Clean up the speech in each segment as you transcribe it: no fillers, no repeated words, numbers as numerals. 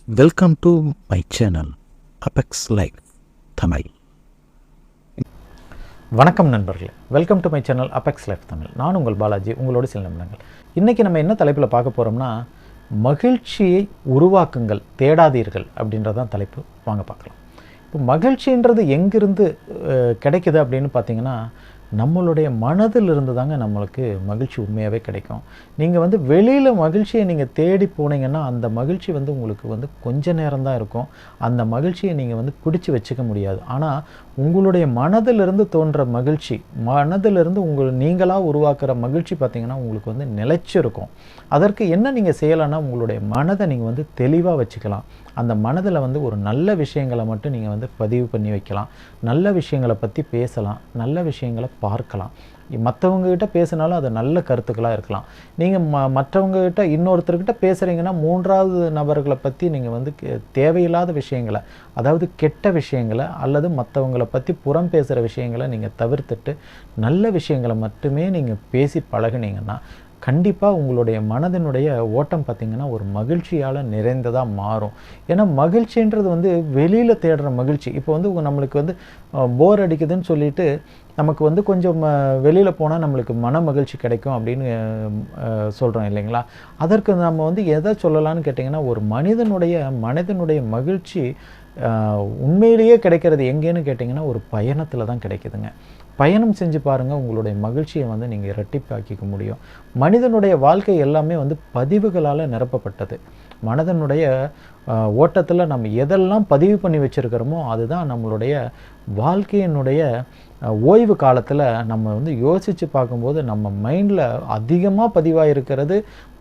Welcome to my channel Apex Life Tamil. வணக்கம் நண்பர்களே, welcome to my channel apex life Tamil. நான் உங்கள் பாலாஜி, உங்களோட சில நிமிடங்கள். இன்றைக்கி நம்ம என்ன தலைப்பில் பார்க்க போகிறோம்னா, மகிழ்ச்சியை உருவாக்குங்கள், தேடாதீர்கள் அப்படின்றதான் தலைப்பு. வாங்க பார்க்கலாம். இப்போ மகிழ்ச்சின்றது எங்கிருந்து கிடைக்குது அப்படின்னு பார்த்தீங்கன்னா, நம்மளுடைய மனதிலிருந்து தாங்க நம்மளுக்கு மகிழ்ச்சி உண்மையாகவே கிடைக்கும். நீங்கள் வெளியில் மகிழ்ச்சியை நீங்கள் தேடி போனீங்கன்னா, அந்த மகிழ்ச்சி உங்களுக்கு கொஞ்ச நேரம் தான் இருக்கும். அந்த மகிழ்ச்சியை நீங்கள் பிடிச்சி வச்சுக்க முடியாது. ஆனால் உங்களுடைய மனதிலிருந்து தோன்ற மகிழ்ச்சி, மனதிலிருந்து நீங்களாக உருவாக்குற மகிழ்ச்சி பார்த்திங்கன்னா உங்களுக்கு நிலைச்சிருக்கும். அதற்கு என்ன நீங்கள் செய்யலான்னா, உங்களுடைய மனதை நீங்கள் தெளிவாக வச்சுக்கலாம். அந்த மனதில் ஒரு நல்ல விஷயங்களை மட்டும் நீங்கள் பதிவு பண்ணி வைக்கலாம். நல்ல விஷயங்களை பற்றி பேசலாம், நல்ல விஷயங்களை பார்க்கலாம். மற்றவங்ககிட்ட பேசினாலும் அது நல்ல கருத்துக்களாக இருக்கலாம். நீங்கள் மற்றவங்ககிட்ட இன்னொருத்தர்கிட்ட பேசுகிறீங்கன்னா, மூன்றாவது நபர்களை பற்றி நீங்கள் தேவையில்லாத விஷயங்களை, அதாவது கெட்ட விஷயங்களை அல்லது மற்றவங்களை பற்றி புறம் பேசுகிற விஷயங்களை நீங்கள் தவிர்த்துட்டு நல்ல விஷயங்களை மட்டுமே நீங்கள் பேசி பழகுனீங்கன்னா, கண்டிப்பாக உங்களுடைய மனதினுடைய ஓட்டம் பார்த்திங்கன்னா ஒரு மகிழ்ச்சியால் நிறைந்ததாக மாறும். ஏன்னா மகிழ்ச்சின்றது வெளியில் தேடுற மகிழ்ச்சி. இப்போ நம்மளுக்கு போர் அடிக்குதுன்னு சொல்லிட்டு நமக்கு கொஞ்சம் வெளியில் போனால் நம்மளுக்கு மன மகிழ்ச்சி கிடைக்கும் அப்படின்னு சொல்கிறோம் இல்லைங்களா? அதற்கு நம்ம எதை சொல்லலான்னு கேட்டிங்கன்னா, ஒரு மனிதனுடைய மகிழ்ச்சி உண்மையிலேயே கிடைக்கிறது எங்கேன்னு கேட்டிங்கன்னா, ஒரு பயணத்தில் தான் கிடைக்குதுங்க. பயணம் செஞ்சு பாருங்கள், உங்களுடைய மகிழ்ச்சியை நீங்கள் இரட்டிப்பாக்கிக்க முடியும். மனிதனுடைய வாழ்க்கை எல்லாமே பதிவுகளால் நிரப்பப்பட்டது. மனிதனுடைய ஓட்டத்தில் நம்ம எதெல்லாம் பதிவு பண்ணி வச்சுருக்கிறோமோ அதுதான் நம்மளுடைய வாழ்க்கையினுடைய ஓய்வு காலத்தில் நம்ம யோசித்து பார்க்கும்போது நம்ம மைண்டில் அதிகமாக பதிவாக இருக்கிறது.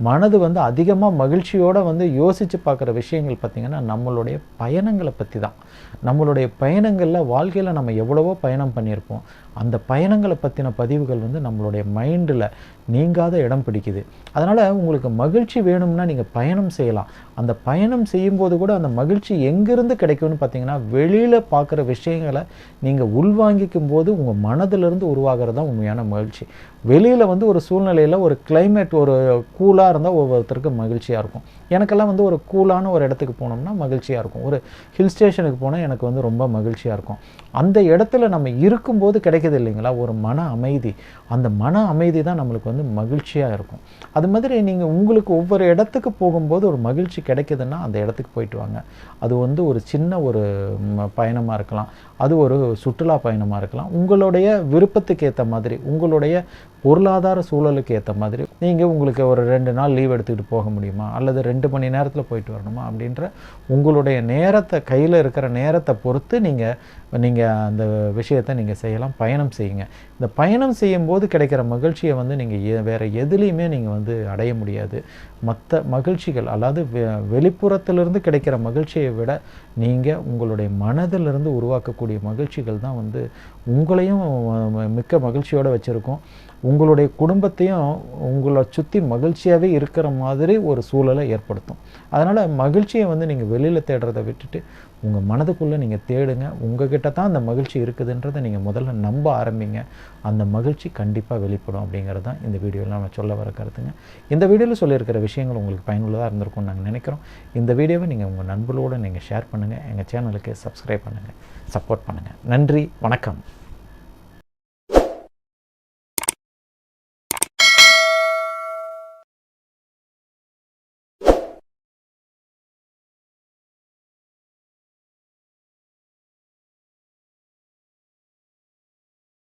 மனது அதிகமாக மகிழ்ச்சியோடு யோசித்து பார்க்குற விஷயங்கள் பார்த்திங்கன்னா நம்மளுடைய பயணங்களை பற்றி தான். நம்மளுடைய பயணங்களில் வாழ்க்கையில் நம்ம எவ்வளவோ பயணம் பண்ணியிருப்போம். அந்த பயணங்களை பற்றின பதிவுகள் நம்மளுடைய மைண்டில் நீங்காத இடம் பிடிக்குது. அதனால் உங்களுக்கு மகிழ்ச்சி வேணும்னா நீங்கள் பயணம் செய்யலாம். அந்த பயணம் செய்யும்போது கூட அந்த மகிழ்ச்சி எங்கேருந்து கிடைக்கும்னு பார்த்தீங்கன்னா, வெளியில் பார்க்குற விஷயங்களை நீங்கள் உள்வாங்கிக்கும் போது உங்கள் மனதிலிருந்து உருவாகிறது தான் உண்மையான மகிழ்ச்சி. வெளியில் ஒரு சூழ்நிலையில் ஒரு கிளைமேட் ஒரு கூலாக இருந்தால் ஒவ்வொருத்தருக்கு மகிழ்ச்சியாக இருக்கும். எனக்கெல்லாம் ஒரு கூலான ஒரு இடத்துக்கு போனோம்னா மகிழ்ச்சியாக இருக்கும். ஒரு ஹில் ஸ்டேஷனுக்கு போனால் எனக்கு ரொம்ப மகிழ்ச்சியாக இருக்கும். அந்த இடத்துல நம்ம இருக்கும்போது கிடைக்கிது இல்லைங்களா ஒரு மன அமைதி. அந்த மன அமைதி தான் நம்மளுக்கு மகிழ்ச்சியாக இருக்கும். அது மாதிரி நீங்கள் உங்களுக்கு ஒவ்வொரு இடத்துக்கு போகும்போது ஒரு மகிழ்ச்சி கிடைக்குதுன்னா அந்த இடத்துக்கு போயிட்டு வாங்க. அது ஒரு சின்ன ஒரு பயணமாக இருக்கலாம், அது ஒரு சுற்றுலா பயணமாக இருக்கலாம். உங்களுடைய விருப்பத்துக்கு ஏற்ற மாதிரி, உங்களுடைய பொருளாதார சூழலுக்கு ஏற்ற மாதிரி நீங்கள் உங்களுக்கு ஒரு 2 நாள் லீவ் எடுத்துக்கிட்டு போக முடியுமா, அல்லது 2 மணி நேரத்தில் போயிட்டு வரணுமா அப்படின்ற உங்களுடைய நேரத்தை, கையில் இருக்கிற நேரத்தை பொறுத்து நீங்கள் அந்த விஷயத்தை நீங்கள் செய்யலாம். பயணம் செய்யுங்க. இந்த பயணம் செய்யும்போது கிடைக்கிற மகிழ்ச்சியை நீங்கள் வேறு எதுலேயுமே நீங்கள் அடைய முடியாது. மற்ற மகிழ்ச்சிகள், அதாவது வெளிப்புறத்திலிருந்து கிடைக்கிற மகிழ்ச்சியை விட நீங்கள் உங்களுடைய மனதிலிருந்து உருவாக்கக்கூடிய மகிழ்ச்சிகள் தான் உங்களையும் மிக்க மகிழ்ச்சியோடு வச்சுருக்கும். உங்களுடைய குடும்பத்தையும் உங்களை சுற்றி மகிழ்ச்சியாகவே இருக்கிற மாதிரி ஒரு சூழலை ஏற்படுத்தும். அதனால் மகிழ்ச்சியை நீங்கள் வெளியில் தேடுறதை விட்டுட்டு உங்கள் மனதுக்குள்ளே நீங்கள் தேடுங்க. உங்ககிட்ட தான் அந்த மகிழ்ச்சி இருக்குதுன்றதை நீங்கள் முதல்ல நம்ப ஆரம்பிங்க. அந்த மகிழ்ச்சி கண்டிப்பாக வெளிப்படும் அப்படிங்கிறது தான் இந்த வீடியோவில் நம்ம சொல்ல வர கருத்துங்க. இந்த வீடியோவில் சொல்லியிருக்கிற விஷயங்கள் உங்களுக்கு பயனுள்ளதாக இருந்திருக்கும்னு நாங்கள் நினைக்கிறோம். இந்த வீடியோவை நீங்கள் உங்கள் நண்பர்களோடு நீங்கள் ஷேர் பண்ணுங்கள். எங்கள் சேனலுக்கு சப்ஸ்கிரைப் பண்ணுங்கள், சப்போர்ட் பண்ணுங்கள். நன்றி, வணக்கம்.